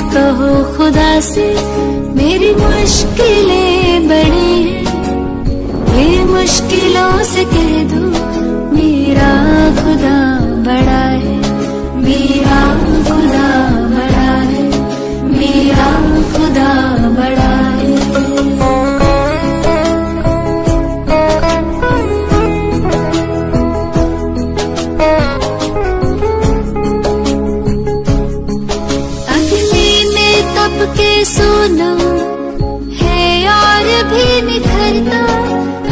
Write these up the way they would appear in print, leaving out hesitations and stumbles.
कहो खुदा से मेरी मुश्किलें बड़ी हैं, ये मुश्किलों से कह दो मेरा खुदा बड़ा है, मेरा खुदा बड़ा है, मेरा खुदा बड़ा है। के सोना है और भी निखरता,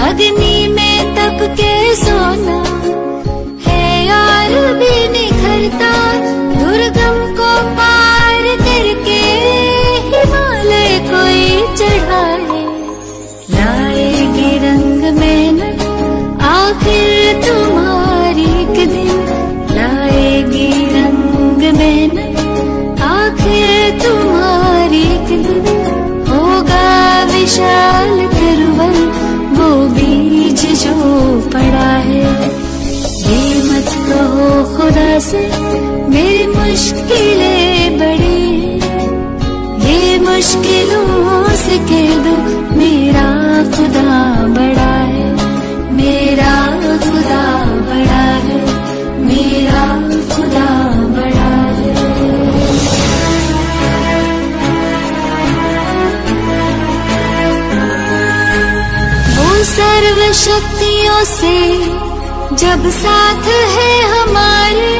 अग्नि में तप के सोना है और भी निखरता, दुर्गम को पार करके हिमालय कोई चढ़ाए, लाएगी रंग मेहनत आखिर तुम्हारी एक दिन, लाएगी रंग मेहनत आखिर तुम्हारी एक दिन, होगा विशाल तिरुवन वो बीज जो पड़ा है। ये मत कहो खुदा से मेरी मुश्किलें बड़ी हैं, ये मुश्किलों से कह दो मेरा खुदा बड़ा है, मेरा खुदा बड़ा है, मेरा खुदा बड़ा है। सर्व शक्तियों से जब साथ है हमारे,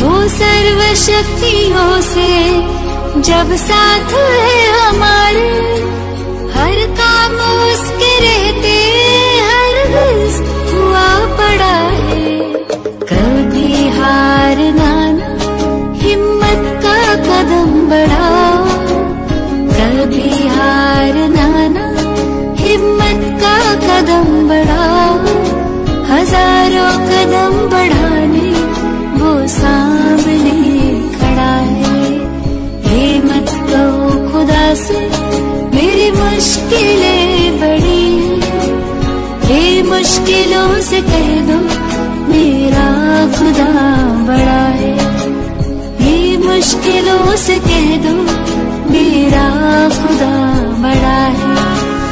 वो सर्व शक्तियों से जब साथ है हमारे, हर काम उसके रहते हर रिज़्क़ हुआ पड़ा है, कभी हारना ना हिम्मत का कदम बढ़ाओ, कभी हारना ना हिम्मत का कदम बढ़ाओ, हजारों कदम बढ़ाने वो सामने खड़ा है। ये मत कहो खुदा से मेरी मुश्किलें बड़ी हैं, ये मुश्किलों से कह दो मेरा खुदा बड़ा है, ये मुश्किलों से कह दो मेरा खुदा बड़ा है,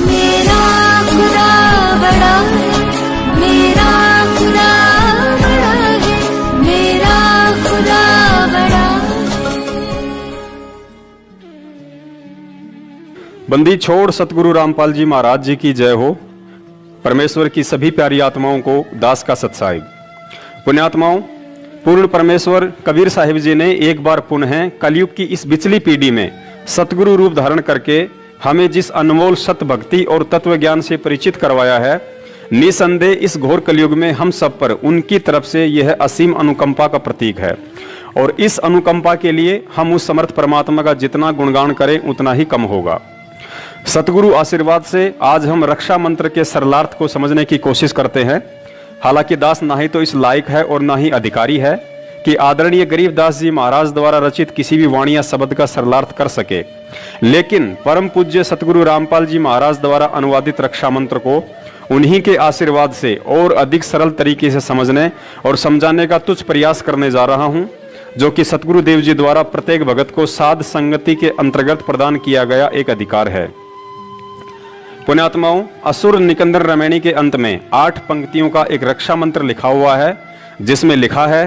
मेरा खुदा बड़ा है, मेरा खुदा बड़ा है, मेरा खुदा बड़ा है। बंदी छोड़ सतगुरु रामपाल जी महाराज जी की जय हो। परमेश्वर की सभी प्यारी आत्माओं को दास का सत्साई। पुण्यात्माओं, पूर्ण परमेश्वर कबीर साहिब जी ने एक बार पुनः कलयुग की इस बिचली पीढ़ी में सतगुरु रूप धारण करके हमें जिस अनमोल सत भक्ति और तत्व ज्ञान से परिचित करवाया है, निसंदेह इस घोर कलयुग में हम सब पर उनकी तरफ से यह असीम अनुकंपा का प्रतीक है, और इस अनुकंपा के लिए हम उस समर्थ परमात्मा का जितना गुणगान करें उतना ही कम होगा। सतगुरु आशीर्वाद से आज हम रक्षा मंत्र के सरलार्थ को समझने की कोशिश करते हैं। हालांकि दास ना ही तो इस लायक है और ना ही अधिकारी है कि आदरणीय गरीबदास जी महाराज द्वारा रचित किसी भी वाणी या शब्द का सरलार्थ कर सके, लेकिन परम पूज्य सतगुरु रामपाल जी महाराज द्वारा अनुवादित रक्षा मंत्र को उन्हीं के आशीर्वाद से और अधिक सरल तरीके से समझने और समझाने का तुच्छ प्रयास करने जा रहा हूं, जो कि सतगुरु देव जी द्वारा प्रत्येक भगत को साध संगति के अंतर्गत प्रदान किया गया एक अधिकार है। पुण्यात्माओं, असुर निकंदन रमैणी के अंत में 8 पंक्तियों का एक रक्षा मंत्र लिखा हुआ है, जिसमें लिखा है,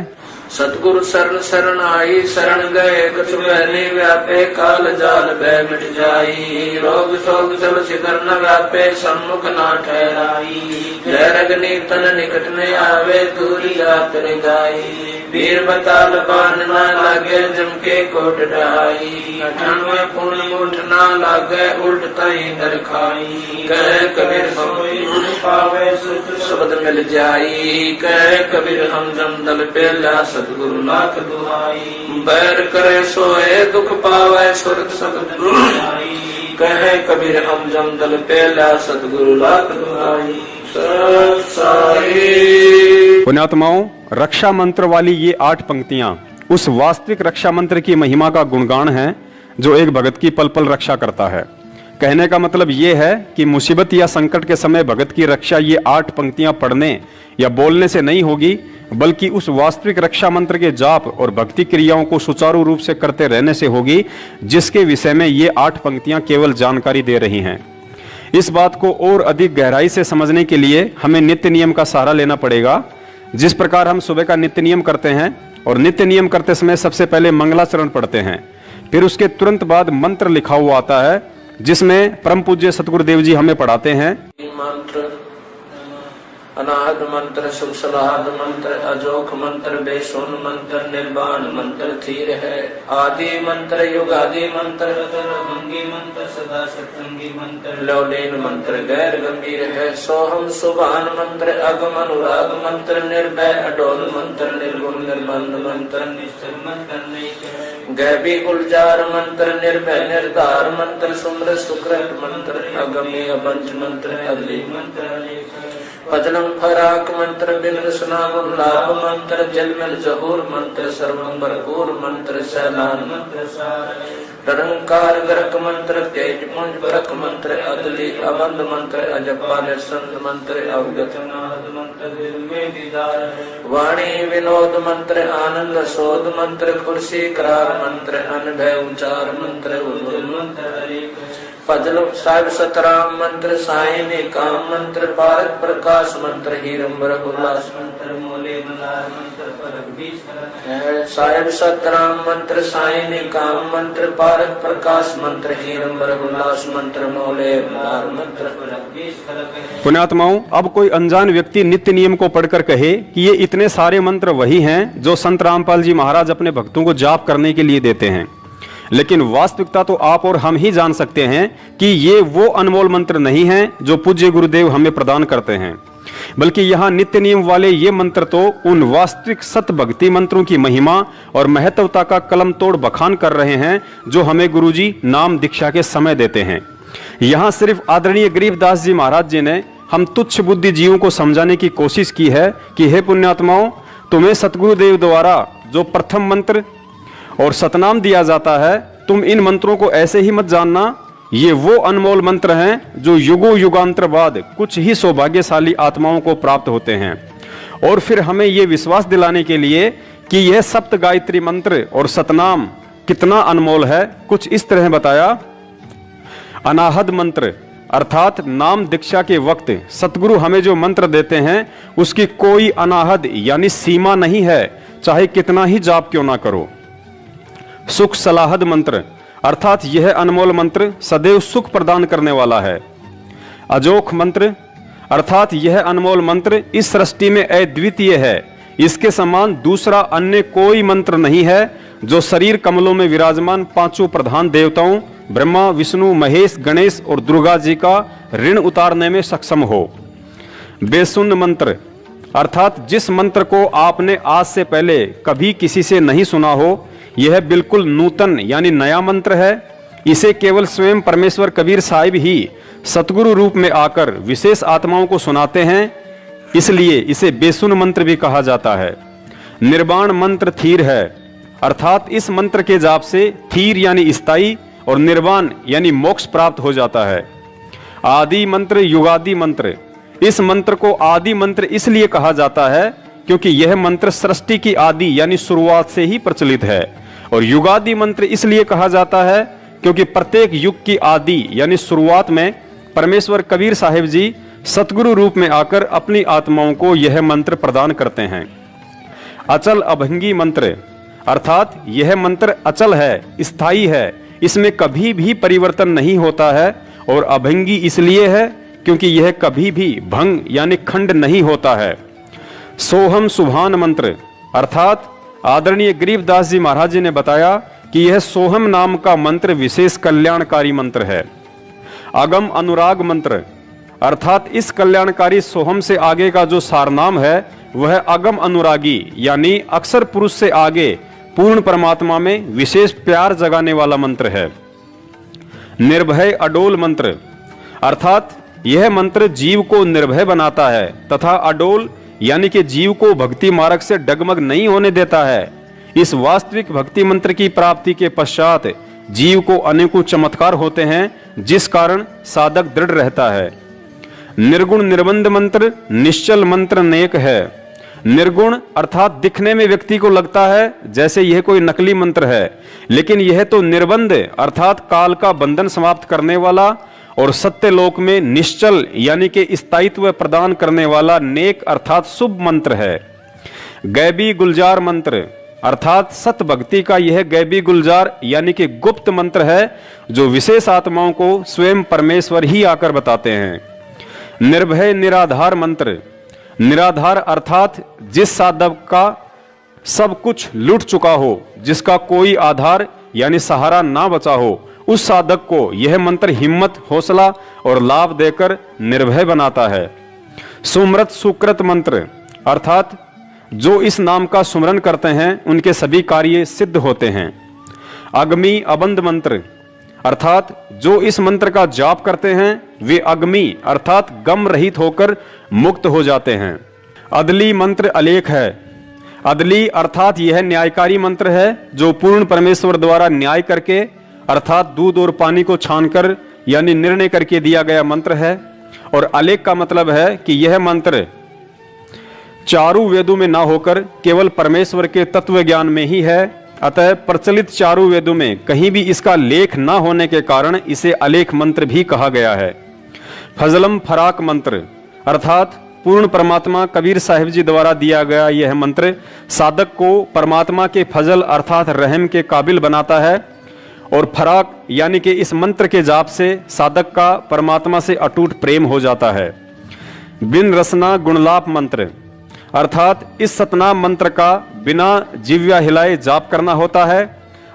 सतगुरु शरण शरण आई, शरण गए कछु बहने व्यापे, काल जाल भय मिट जाई, रोग शोक सब शिखर न व्यापे, सम्मुख ना ठहराई, जय रगनी तन निकट में आवे, दूरी जात रिगाई, वीर बताल बान ना लागे, जम के कोट ढाई, 98 पूर्ण मुठ ना लागे, उल्ट तई दर खाई, कह कबीर हम पावे सुध शब्द मिल जाई, कह कबीर हम जम दल पे ला सतगुरु लाख दुहाई, बैर करे सोए दुख पावे, सुरत सतगुरु दुहाई, कहे कबीर हम जम दल पे ला सतगुरु लाख दुहाई। पुण्यात्माओं, रक्षा मंत्र वाली ये 8 पंक्तियां उस वास्तविक रक्षा मंत्र की महिमा का गुणगान है जो एक भगत की पल पल रक्षा करता है। कहने का मतलब ये है कि मुसीबत या संकट के समय भगत की रक्षा ये 8 पंक्तियां पढ़ने या बोलने से नहीं होगी, बल्कि उस वास्तविक रक्षा मंत्र के जाप और भक्ति क्रियाओं को सुचारू रूप से करते रहने से होगी, जिसके विषय में ये 8 पंक्तियां केवल जानकारी दे रही हैं। इस बात को और अधिक गहराई से समझने के लिए हमें नित्य नियम का सहारा लेना पड़ेगा। जिस प्रकार हम सुबह का नित्य नियम करते हैं और नित्य नियम करते समय सबसे पहले मंगलाचरण पढ़ते हैं, फिर उसके तुरंत बाद मंत्र लिखा हुआ आता है, जिसमें परम पूज्य सतगुरुदेव जी हमें पढ़ाते हैं। मंत्र अनाहत मंत्र, शुभ सलाहत मंत्र, अजोख मंत्र, बेसुन मंत्र, निर्वाण मंत्र धीर है। आदि मंत्र, युगादि मंत्र, भंगी मंत्र, सदा सत्संगी मंत्र, लौलीन मंत्र गैर गंभीर है। सोहम सुभान मंत्र, अगम अनुराग मंत्र, निर्भय अडोल मंत्र, निर्गुण निर्बंध मंत्र, निश्चल मंत्र गैबी गुलजार मंत्र, निर्भय निर्धार मंत्र, सुमृत सुकृत मंत्र, अगमी अबंच मंत्र, अगली मंत्र, पजलम फराक मंत्र, बिंद सुनाम लाभ मंत्र, जलमल जहूर मंत्र, सर्वम भरपूर मंत्र, सैलान मंत्र, निरंकार गर्क मंत्र, तेज पुंज बरक मंत्र, अदली अबंध मंत्र, अजपा निरसंद मंत्र, अवगत नाद मंत्र, दिल में दीदार, वाणी विनोद मंत्र, आनंद शोध मंत्र, कुर्सी करार मंत्र, अनभय उचार मंत्र, उर्वल मंत्र, फजल साहिब सतराम मंत्र, सायने काम मंत्र, भारत प्रकाश मंत्र, हीरंबर उल्लास मंत्र, मोले मलार मंत्र, साहिब सतराम मंत्र, सायने काम मंत्र, भारत प्रकाश मंत्र, हीरंबर उल्लास मंत्र, मोले मलार मंत्र। पुण्यात्माओं, अब कोई अनजान व्यक्ति नित्य नियम को पढ़कर कहे कि ये इतने सारे मंत्र वही हैं जो संत रामपाल जी महाराज अपने भक्तों को जाप करने के लिए देते हैं, लेकिन वास्तविकता तो आप और हम ही जान सकते हैं कि ये वो अनमोल मंत्र नहीं हैं जो पूज्य गुरुदेव हमें प्रदान करते हैं, बल्कि यहाँ नित्य नियम वाले ये मंत्र तो उन वास्तविक सत भक्ति मंत्रों की महिमा और महत्वता का कलम तोड़ बखान कर रहे हैं जो हमें गुरुजी नाम दीक्षा के समय देते हैं। यहाँ सिर्फ आदरणीय गरीबदास जी महाराज जी ने हम तुच्छ बुद्धि जीवों को समझाने की कोशिश की है कि हे पुण्यात्माओं, तुम्हें सतगुरुदेव द्वारा जो प्रथम मंत्र और सतनाम दिया जाता है, तुम इन मंत्रों को ऐसे ही मत जानना। ये वो अनमोल मंत्र हैं जो युगों युगांतर बाद कुछ ही सौभाग्यशाली आत्माओं को प्राप्त होते हैं। और फिर हमें ये विश्वास दिलाने के लिए कि यह सप्त गायत्री मंत्र और सतनाम कितना अनमोल है, कुछ इस तरह बताया। अनाहद मंत्र अर्थात नाम दीक्षा के वक्त सतगुरु हमें जो मंत्र देते हैं उसकी कोई अनाहद यानी सीमा नहीं है, चाहे कितना ही जाप क्यों ना करो। सुख सलाहद मंत्र अर्थात यह अनमोल मंत्र सदैव सुख प्रदान करने वाला है। अजोख मंत्र अर्थात यह अनमोल मंत्र इस सृष्टि में अद्वितीय है, इसके समान दूसरा अन्य कोई मंत्र नहीं है जो शरीर कमलों में विराजमान पांचों प्रधान देवताओं ब्रह्मा विष्णु महेश गणेश और दुर्गा जी का ऋण उतारने में सक्षम हो। बेसुन मंत्र अर्थात जिस मंत्र को आपने आज से पहले कभी किसी से नहीं सुना हो, यह बिल्कुल नूतन यानी नया मंत्र है। इसे केवल स्वयं परमेश्वर कबीर साहिब ही सतगुरु रूप में आकर विशेष आत्माओं को सुनाते हैं, इसलिए इसे बेसुन मंत्र भी कहा जाता है। निर्वाण मंत्र थीर है अर्थात इस मंत्र के जाप से थीर यानी स्थायी और निर्वाण यानी मोक्ष प्राप्त हो जाता है। आदि मंत्र युगादि मंत्र, इस मंत्र को आदि मंत्र इसलिए कहा जाता है क्योंकि यह मंत्र सृष्टि की आदि यानी शुरुआत से ही प्रचलित है। और युगादि मंत्र इसलिए कहा जाता है क्योंकि प्रत्येक युग की आदि यानी शुरुआत में परमेश्वर कबीर साहिब जी सतगुरु रूप में आकर अपनी आत्माओं को यह मंत्र प्रदान करते हैं। अचल अभंगी मंत्र अर्थात यह मंत्र अचल है, स्थायी है, इसमें कभी भी परिवर्तन नहीं होता है। और अभंगी इसलिए है क्योंकि यह कभी भी भंग यानी खंड नहीं होता है। सोहम सुभान मंत्र अर्थात आदरणीय गरीबदास जी महाराज जी ने बताया कि यह सोहम नाम का मंत्र विशेष कल्याणकारी मंत्र है। अगम अनुराग मंत्र अर्थात इस कल्याणकारी सोहम से आगे का जो सारनाम है वह अगम अनुरागी यानी अक्षर पुरुष से आगे पूर्ण परमात्मा में विशेष प्यार जगाने वाला मंत्र है। निर्भय अडोल मंत्र अर्थात यह मंत्र जीव को निर्भय बनाता है तथा अडोल यानी कि जीव को भक्ति मार्ग से डगमग नहीं होने देता है। इस वास्तविक भक्ति मंत्र की प्राप्ति के पश्चात जीव को अनेकों चमत्कार होते हैं, जिस कारण साधक दृढ़ रहता है। निर्गुण निर्बंध मंत्र निश्चल मंत्र नेक है। निर्गुण अर्थात दिखने में व्यक्ति को लगता है जैसे यह कोई नकली मंत्र है, लेकिन यह तो निर्बंध अर्थात काल का बंधन समाप्त करने वाला और सत्य लोक में निश्चल यानी कि स्थायित्व प्रदान करने वाला नेक अर्थात शुभ मंत्र है। गैबी गुलजार मंत्र अर्थात सत भक्ति का यह गैबी गुलजार यानी कि गुप्त मंत्र है जो विशेष आत्माओं को स्वयं परमेश्वर ही आकर बताते हैं। निर्भय निराधार मंत्र, निराधार अर्थात जिस साधक का सब कुछ लूट चुका हो, जिसका कोई आधार यानी सहारा ना बचा हो, उस साधक को यह मंत्र हिम्मत, हौसला और लाभ देकर निर्भय बनाता है। सुमृत सुकृत मंत्र अर्थात जो इस नाम का सुमरन करते हैं उनके सभी कार्य सिद्ध होते हैं। अग्नि अबंध मंत्र अर्थात जो इस मंत्र का जाप करते हैं वे अग्नि अर्थात गम रहित होकर मुक्त हो जाते हैं। अदली मंत्र अलेख है। अदली अर्थात यह न्यायकारी मंत्र है जो पूर्ण परमेश्वर द्वारा न्याय करके अर्थात दूध और पानी को छानकर यानी निर्णय करके दिया गया मंत्र है। और अलेख का मतलब है कि यह मंत्र चारों वेदों में ना होकर केवल परमेश्वर के तत्व ज्ञान में ही है। अतः प्रचलित चारों वेदों में कहीं भी इसका लेख ना होने के कारण इसे अलेख मंत्र भी कहा गया है। फजलम फराक मंत्र अर्थात पूर्ण परमात्मा कबीर साहिब जी द्वारा दिया गया यह मंत्र साधक को परमात्मा के फजल अर्थात रहम के काबिल बनाता है। और फराक यानी कि इस मंत्र के जाप से साधक का परमात्मा से अटूट प्रेम हो जाता है। बिन रसना गुणलाप मंत्र अर्थात इस सतनाम मंत्र का बिना जिव्या हिलाए जाप करना होता है।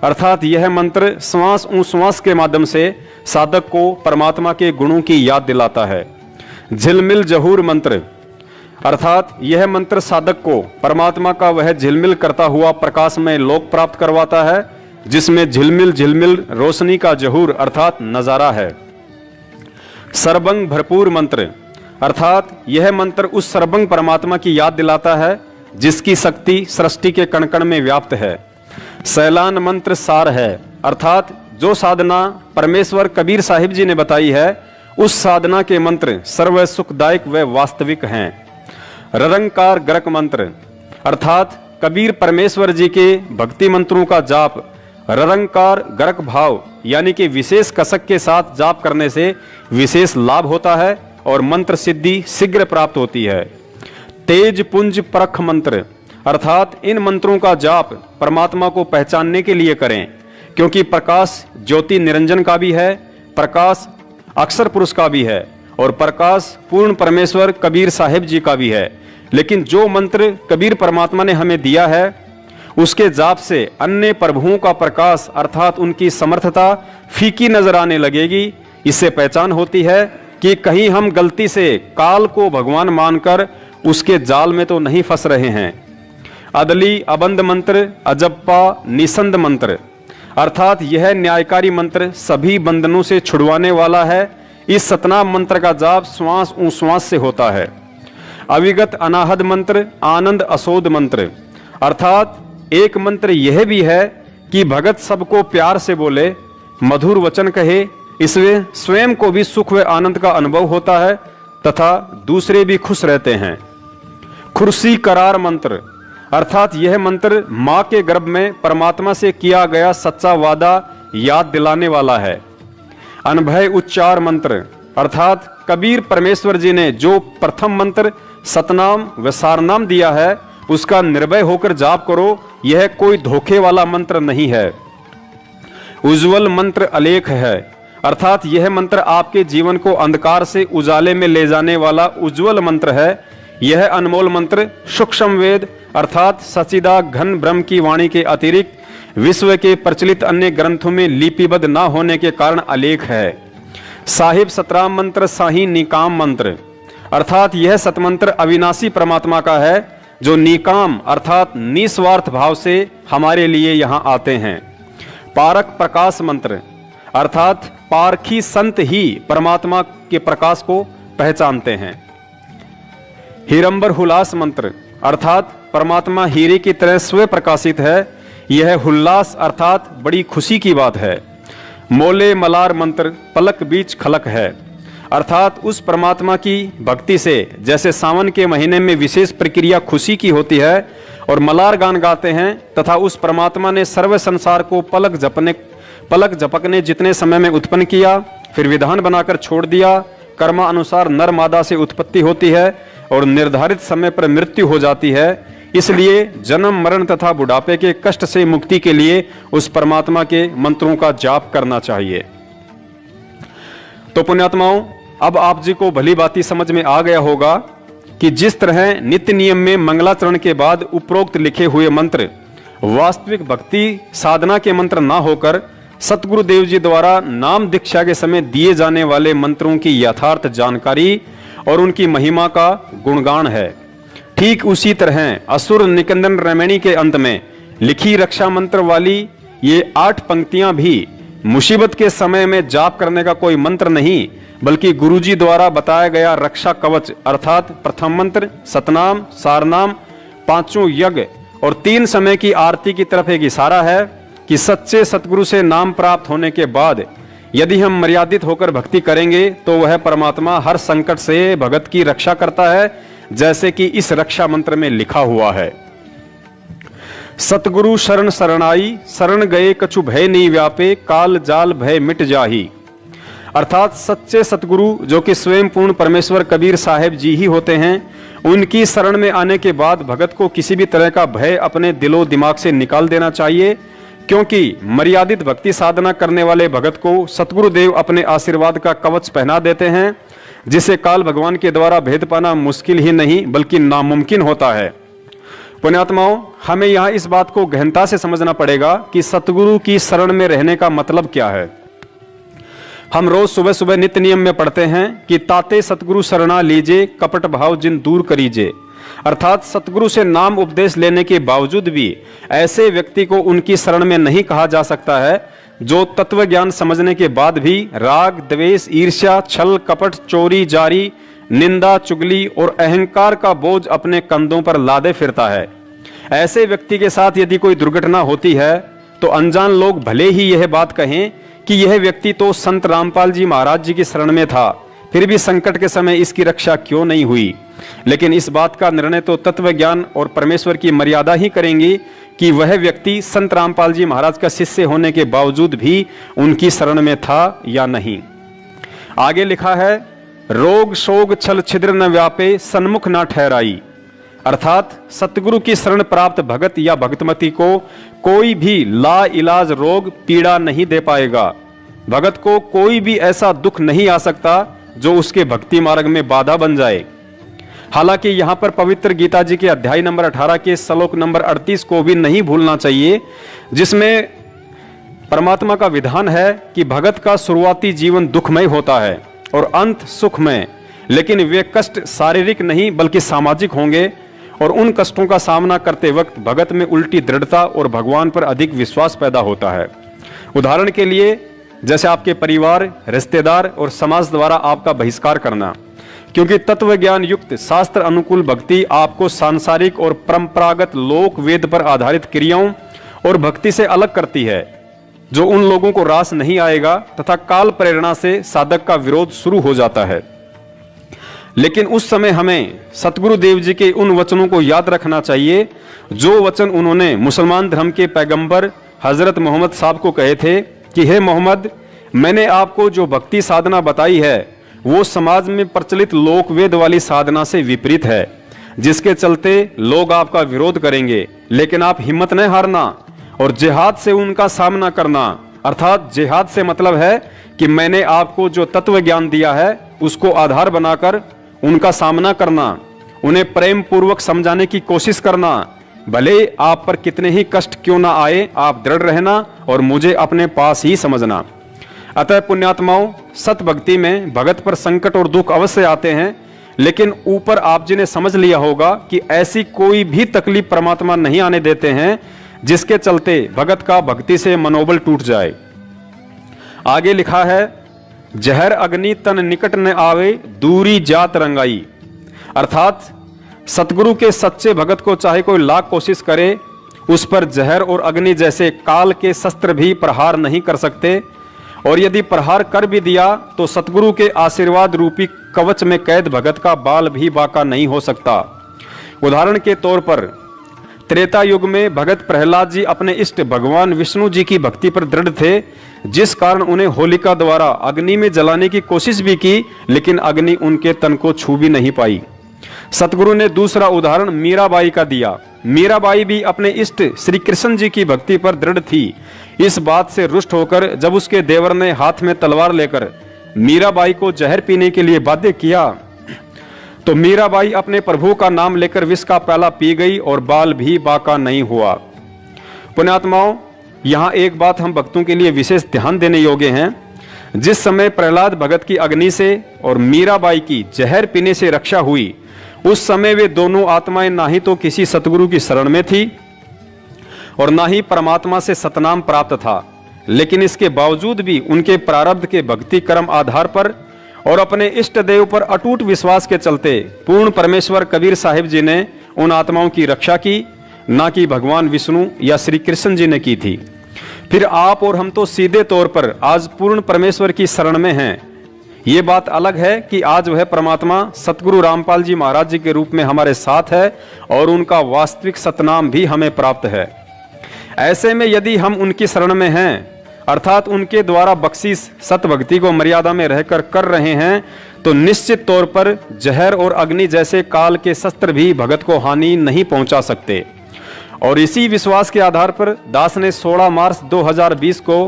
अर्थात यह मंत्र श्वास श्वास के माध्यम से साधक को परमात्मा के गुणों की याद दिलाता है। झिलमिल जहूर मंत्र अर्थात यह मंत्र साधक को परमात्मा का वह झिलमिल करता हुआ प्रकाशमय लोक प्राप्त करवाता है जिसमें झिलमिल झिलमिल रोशनी का जहूर अर्थात नजारा है। सर्वंग भरपूर मंत्र अर्थात यह मंत्र उस सर्वंग परमात्मा की याद दिलाता है जिसकी शक्ति सृष्टि के कण कण में व्याप्त है। सैलान मंत्र सार है अर्थात जो साधना परमेश्वर कबीर साहिब जी ने बताई है उस साधना के मंत्र सर्व सुखदायक व वास्तविक हैं। ररंकार गरक मंत्र अर्थात कबीर परमेश्वर जी के भक्ति मंत्रों का जाप ररंकार गरक भाव यानी कि विशेष कसक के साथ जाप करने से विशेष लाभ होता है और मंत्र सिद्धि शीघ्र प्राप्त होती है। तेज पुंज परख मंत्र अर्थात इन मंत्रों का जाप परमात्मा को पहचानने के लिए करें क्योंकि प्रकाश ज्योति निरंजन का भी है, प्रकाश अक्षर पुरुष का भी है और प्रकाश पूर्ण परमेश्वर कबीर साहिब जी का भी है। लेकिन जो मंत्र कबीर परमात्मा ने हमें दिया है उसके जाप से अन्य प्रभुओं का प्रकाश अर्थात उनकी समर्थता फीकी नजर आने लगेगी। इससे पहचान होती है कि कहीं हम गलती से काल को भगवान मानकर उसके जाल में तो नहीं फंस रहे हैं। अदली अबंध मंत्र अजप्पा निसंद मंत्र अर्थात यह न्यायकारी मंत्र सभी बंधनों से छुड़वाने वाला है। इस सतनाम मंत्र का जाप श्वास श्वास से होता है। अविगत अनाहद मंत्र आनंद असोद मंत्र अर्थात एक मंत्र यह भी है कि भगत सबको प्यार से बोले, मधुर वचन कहे, इसमें स्वयं को भी सुख व आनंद का अनुभव होता है तथा दूसरे भी खुश रहते हैं। खुर्सी करार मंत्र अर्थात यह मंत्र मां के गर्भ में परमात्मा से किया गया सच्चा वादा याद दिलाने वाला है। अनभय उच्चार मंत्र अर्थात कबीर परमेश्वर जी ने जो प्रथम मंत्र सतनाम व सारनाम दिया है उसका निर्भय होकर जाप करो, यह कोई धोखे वाला मंत्र नहीं है। उज्जवल मंत्र अलेख है अर्थात यह मंत्र आपके जीवन को अंधकार से उजाले में ले जाने वाला उज्जवल मंत्र है। यह अनमोल मंत्र सूक्ष्म वेद अर्थात सचिदा घन ब्रह्म की वाणी के अतिरिक्त विश्व के प्रचलित अन्य ग्रंथों में लिपिबद्ध न होने के कारण अलेख है। साहिब सतराम मंत्र साही निकाम मंत्र अर्थात यह सतमंत्र अविनाशी परमात्मा का है जो निकाम अर्थात निस्वार्थ भाव से हमारे लिए यहाँ आते हैं। पारक प्रकाश मंत्र अर्थात पारखी संत ही परमात्मा के प्रकाश को पहचानते हैं। हीरंबर हुलास मंत्र अर्थात परमात्मा हीरे की तरह स्वयं प्रकाशित है। यह हुल्लास अर्थात बड़ी खुशी की बात है। मोले मलार मंत्र पलक बीच खलक है अर्थात उस परमात्मा की भक्ति से जैसे सावन के महीने में विशेष प्रक्रिया खुशी की होती है और मलार गान गाते हैं, तथा उस परमात्मा ने सर्व संसार को पलक झपकने जितने समय में उत्पन्न किया, फिर विधान बनाकर छोड़ दिया। कर्मानुसार नर मादा से उत्पत्ति होती है और निर्धारित समय पर मृत्यु हो जाती है। इसलिए जन्म मरण तथा बुढ़ापे के कष्ट से मुक्ति के लिए उस परमात्मा के मंत्रों का जाप करना चाहिए। तो पुण्यात्माओं, अब आप जी को भली बाती समझ में आ गया होगा कि जिस तरह नित्य नियम में मंगलाचरण के बाद उपरोक्त लिखे हुए मंत्र वास्तविक भक्ति साधना के मंत्र ना होकर सतगुरुदेव जी द्वारा नाम दीक्षा के समय दिए जाने वाले मंत्रों की यथार्थ जानकारी और उनकी महिमा का गुणगान है, ठीक उसी तरह असुर निकंदन रमणी के अंत में लिखी रक्षा मंत्र वाली ये 8 पंक्तियां भी मुसीबत के समय में जाप करने का कोई मंत्र नहीं, बल्कि गुरुजी द्वारा बताया गया रक्षा कवच अर्थात प्रथम मंत्र सतनाम, सारनाम, 5 यज्ञ और 3 समय की आरती की तरफ एक इशारा है कि सच्चे सतगुरु से नाम प्राप्त होने के बाद यदि हम मर्यादित होकर भक्ति करेंगे तो वह परमात्मा हर संकट से भगत की रक्षा करता है, जैसे कि इस रक्षा मंत्र में लिखा हुआ है। सतगुरु शरण शरणाई, शरण गए कछु भय नहीं व्यापे, काल जाल भय मिट जाही। अर्थात सच्चे सतगुरु जो कि स्वयं पूर्ण परमेश्वर कबीर साहेब जी ही होते हैं, उनकी शरण में आने के बाद भगत को किसी भी तरह का भय अपने दिलो दिमाग से निकाल देना चाहिए, क्योंकि मर्यादित भक्ति साधना करने वाले भगत को सतगुरुदेव अपने आशीर्वाद का कवच पहना देते हैं, जिसे काल भगवान के द्वारा भेद पाना मुश्किल ही नहीं बल्कि नामुमकिन होता है। पुण्यात्माओं, हमें यहाँ इस बात को गहनता से समझना पड़ेगा कि सतगुरु की शरण में रहने का मतलब क्या है। हम रोज सुबह सुबह नित्य नियम में पढ़ते हैं कि ताते सतगुरु शरणा लीजे, कपट भाव जिन दूर करीजे। अर्थात सतगुरु से नाम उपदेश लेने के बावजूद भी ऐसे व्यक्ति को उनकी शरण में नहीं कहा जा सकता है जो तत्व ज्ञान समझने के बाद भी राग, द्वेष, ईर्ष्या, छल, कपट, चोरी, जारी, निंदा, चुगली और अहंकार का बोझ अपने कंधों पर लादे फिरता है। ऐसे व्यक्ति के साथ यदि कोई दुर्घटना होती है तो अनजान लोग भले ही यह बात कहें कि यह व्यक्ति तो संत रामपाल जी महाराज जी की शरण में था, फिर भी संकट के समय इसकी रक्षा क्यों नहीं हुई। लेकिन इस बात का निर्णय तो तत्व ज्ञान और परमेश्वर की मर्यादा ही करेंगी कि वह व्यक्ति संत रामपाल जी महाराज का शिष्य होने के बावजूद भी उनकी शरण में था या नहीं। आगे लिखा है, रोग शोग छल छिद्र न व्यापे, सन्मुख न ठहराई। अर्थात सतगुरु की शरण प्राप्त भगत या भक्तमती को कोई भी ला इलाज रोग पीड़ा नहीं दे पाएगा। भगत को कोई भी ऐसा दुख नहीं आ सकता जो उसके भक्ति मार्ग में बाधा बन जाए। हालांकि यहाँ पर पवित्र गीता जी के अध्याय नंबर 18 के श्लोक नंबर 38 को भी नहीं भूलना चाहिए, जिसमें परमात्मा का विधान है कि भगत का शुरुआती जीवन दुखमय होता है और अंत सुखमय, लेकिन वे कष्ट शारीरिक नहीं बल्कि सामाजिक होंगे और उन कष्टों का सामना करते वक्त भगत में उल्टी दृढ़ता और भगवान पर अधिक विश्वास पैदा होता है। उदाहरण के लिए जैसे आपके परिवार, रिश्तेदार और समाज द्वारा आपका बहिष्कार करना, क्योंकि तत्व ज्ञान युक्त शास्त्र अनुकूल भक्ति आपको सांसारिक और परंपरागत लोक वेद पर आधारित क्रियाओं और भक्ति से अलग करती है, जो उन लोगों को रास नहीं आएगा तथा काल प्रेरणा से साधक का विरोध शुरू हो जाता है। लेकिन उस समय हमें सतगुरु देव जी के उन वचनों को याद रखना चाहिए जो वचन उन्होंने मुसलमान धर्म के पैगंबर हजरत मोहम्मद साहब को कहे थे कि हे मोहम्मद, मैंने आपको जो भक्ति साधना बताई है वो समाज में प्रचलित लोक वेद वाली साधना से विपरीत है, जिसके चलते लोग आपका विरोध करेंगे, लेकिन आप हिम्मत न हारना और जिहाद से उनका सामना करना। अर्थात जिहाद से मतलब है कि मैंने आपको जो तत्व ज्ञान दिया है उसको आधार बनाकर उनका सामना करना, उन्हें प्रेम पूर्वक समझाने की कोशिश करना। भले आप पर कितने ही कष्ट क्यों ना आए, आप दृढ़ रहना और मुझे अपने पास ही समझना। अतः पुण्यात्माओं, सत भक्ति में भगत पर संकट और दुख अवश्य आते हैं, लेकिन ऊपर आप जी ने समझ लिया होगा कि ऐसी कोई भी तकलीफ परमात्मा नहीं आने देते हैं जिसके चलते भगत का भक्ति से मनोबल टूट जाए। आगे लिखा है, जहर अग्नि तन निकट न आवे, दूरी जात रंगाई। अर्थात सतगुरु के सच्चे भगत को चाहे कोई लाख कोशिश करे, उस पर जहर और अग्नि जैसे काल के शस्त्र भी प्रहार नहीं कर सकते। और यदि प्रहार कर भी दिया तो सतगुरु के आशीर्वाद रूपी कवच में कैद भगत का बाल भी बाका नहीं हो सकता। उदाहरण के तौर पर त्रेता युग में भगत प्रहलाद जी अपने इष्ट भगवान विष्णु जी की भक्ति पर दृढ़ थे, जिस कारण उन्हें होलिका द्वारा अग्नि में जलाने की कोशिश भी की, लेकिन अग्नि उनके तन को छू भी नहीं पाई। सतगुरु ने दूसरा उदाहरण मीराबाई का दिया। मीराबाई भी अपने इष्ट श्री कृष्ण जी की भक्ति पर दृढ़ थी। इस बात से रुष्ट होकर जब उसके देवर ने हाथ में तलवार लेकर मीराबाई को जहर पीने के लिए बाध्य किया तो मीराबाई अपने प्रभु का नाम लेकर विष का प्याला पी गई और बाल भी बाका नहीं हुआ। पुण्यात्माओं, यहाँ एक बात हम भक्तों के लिए विशेष ध्यान देने योग्य है। जिस समय प्रहलाद भगत की अग्नि से और मीराबाई की जहर पीने से रक्षा हुई, उस समय वे दोनों आत्माएं ना ही तो किसी सतगुरु की शरण में थी और ना ही परमात्मा से सतनाम प्राप्त था, लेकिन इसके बावजूद भी उनके प्रारब्ध के भक्ति कर्म आधार पर और अपने इष्ट देव पर अटूट विश्वास के चलते पूर्ण परमेश्वर कबीर साहिब जी ने उन आत्माओं की रक्षा की, ना कि भगवान विष्णु या श्री कृष्ण जी ने की थी। फिर आप और हम तो सीधे तौर पर आज पूर्ण परमेश्वर की शरण में हैं। ये बात अलग है कि आज वह परमात्मा सतगुरु रामपाल जी महाराज जी के रूप में हमारे साथ है और उनका वास्तविक सतनाम भी हमें प्राप्त है। ऐसे में यदि हम उनकी शरण में हैं, अर्थात उनके द्वारा बख्शीश सत भक्ति को मर्यादा में रहकर कर रहे हैं, तो निश्चित तौर पर जहर और अग्नि जैसे काल के शस्त्र भी भगत को हानि नहीं पहुंचा सकते। और इसी विश्वास के आधार पर दास ने 16 मार्च 2020 को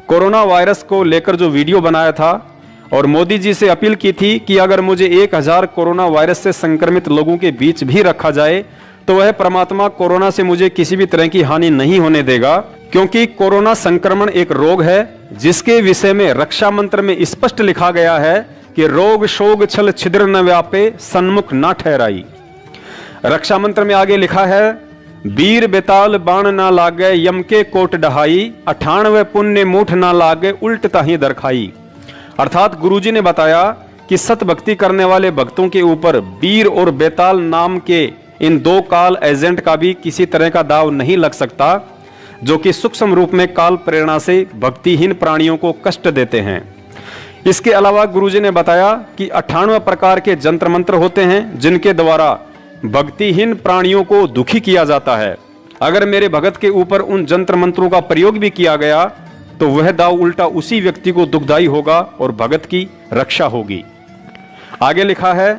कोरोना वायरस को लेकर जो वीडियो बनाया था और मोदी जी से अपील की थी कि अगर मुझे 1000 कोरोना वायरस से संक्रमित लोगों के बीच भी रखा जाए तो वह परमात्मा कोरोना से मुझे किसी भी तरह की हानि नहीं होने देगा, क्योंकि कोरोना संक्रमण एक रोग है जिसके विषय में रक्षा मंत्र में स्पष्ट लिखा गया है कि रोग शोग छल छिद्र न व्यापे सन्मुख न ठहराई। रक्षा मंत्र में आगे लिखा है, वीर बेताल बाण ना लागे यम के कोट डहाई, 98 पुण्य मूठ ना लागे उल्ट ताही दरखाई। अर्थात गुरुजी ने बताया कि सत भक्ति करने वाले भक्तों के ऊपर वीर और बेताल नाम के इन दो काल एजेंट का भी किसी तरह का दाव नहीं लग सकता, जो कि सूक्ष्म रूप में काल प्रेरणा से भक्तिहीन प्राणियों को कष्ट देते हैं। इसके अलावा गुरुजी ने बताया कि 98 प्रकार के जंत्र मंत्र होते हैं जिनके द्वारा भक्तिहीन प्राणियों को दुखी किया जाता है। अगर मेरे भगत के ऊपर उन जंत्र मंत्रों का प्रयोग भी किया गया तो वह दाव उल्टा उसी व्यक्ति को दुखदायी होगा और भगत की रक्षा होगी। आगे लिखा है,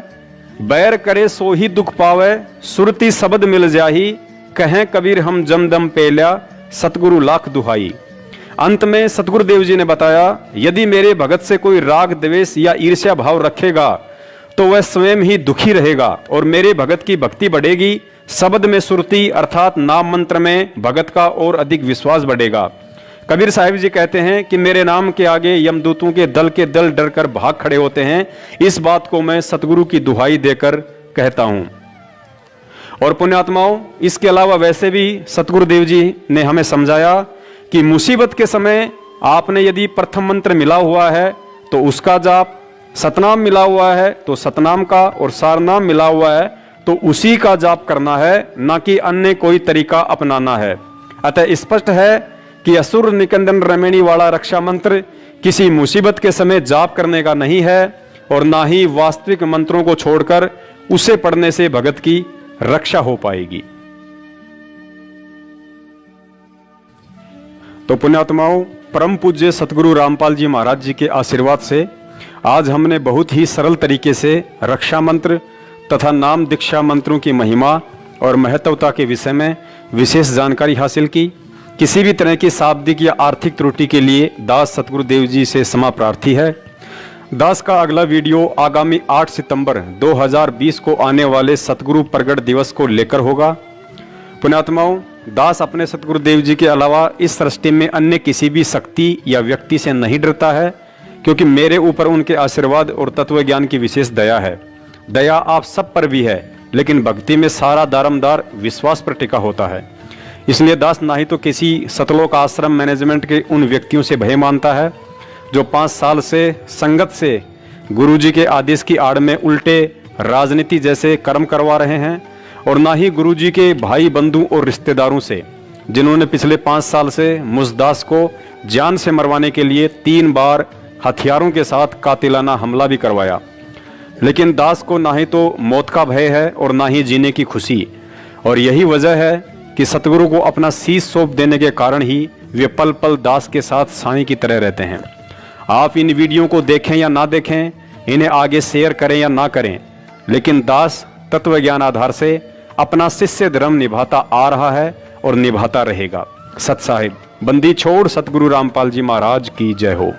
बैर करे सो ही दुख पावे सुरती शब्द मिल जाही, कहें कबीर हम जमदम पेल्या सतगुरु लाख दुहाई। अंत में सतगुरुदेव जी ने बताया, यदि मेरे भगत से कोई राग द्वेष या ईर्ष्या भाव रखेगा तो वह स्वयं ही दुखी रहेगा और मेरे भगत की भक्ति बढ़ेगी। शब्द में सुरती अर्थात नाम मंत्र में भगत का और अधिक विश्वास बढ़ेगा। कबीर साहिब जी कहते हैं कि मेरे नाम के आगे यमदूतों के दल डर कर भाग खड़े होते हैं। इस बात को मैं सतगुरु की दुहाई देकर कहता हूं। और पुण्यात्माओं, इसके अलावा वैसे भी सतगुरुदेव जी ने हमें समझाया कि मुसीबत के समय आपने यदि प्रथम मंत्र मिला हुआ है तो उसका जाप, सतनाम मिला हुआ है तो सतनाम का, और सारनाम मिला हुआ है तो उसी का जाप करना है, ना कि अन्य कोई तरीका अपनाना है। अतः स्पष्ट है कि असुर निकंदन रमेणी वाला रक्षा मंत्र किसी मुसीबत के समय जाप करने का नहीं है और ना ही वास्तविक मंत्रों को छोड़कर उसे पढ़ने से भगत की रक्षा हो पाएगी। तो पुण्यात्माओं, परम पूज्य सतगुरु रामपाल जी महाराज जी के आशीर्वाद से आज हमने बहुत ही सरल तरीके से रक्षा मंत्र तथा नाम दीक्षा मंत्रों की महिमा और महत्वता के विषय में विशेष जानकारी हासिल की। किसी भी तरह की शाब्दिक या आर्थिक त्रुटि के लिए दास सतगुरुदेव जी से क्षमा प्रार्थी है। दास का अगला वीडियो आगामी 8 सितंबर 2020 को आने वाले सतगुरु प्रगट दिवस को लेकर होगा। पुण्यात्माओं, दास अपने सतगुरुदेव जी के अलावा इस सृष्टि में अन्य किसी भी शक्ति या व्यक्ति से नहीं डरता है, क्योंकि मेरे ऊपर उनके आशीर्वाद और तत्व ज्ञान की विशेष दया है। दया आप सब पर भी है, लेकिन भक्ति में सारा दारमदार विश्वास पर टिका होता है। इसलिए दास ना ही तो किसी सतलोक आश्रम मैनेजमेंट के उन व्यक्तियों से भय मानता है जो 5 साल से संगत से गुरुजी के आदेश की आड़ में उल्टे राजनीति जैसे कर्म करवा रहे हैं, और ना ही गुरुजी के भाई बंधु और रिश्तेदारों से जिन्होंने पिछले 5 साल से मुझ दास को जान से मरवाने के लिए 3 बार हथियारों के साथ कातिलाना हमला भी करवाया। लेकिन दास को ना ही तो मौत का भय है और ना ही जीने की खुशी, और यही वजह है कि सतगुरु को अपना शीश सौंप देने के कारण ही वे पल पल दास के साथ साईं की तरह रहते हैं। आप इन वीडियो को देखें या ना देखें, इन्हें आगे शेयर करें या ना करें, लेकिन दास तत्व ज्ञान आधार से अपना शिष्य धर्म निभाता आ रहा है और निभाता रहेगा। सत साहिब बंदी छोड़ सतगुरु रामपाल जी महाराज की जय हो।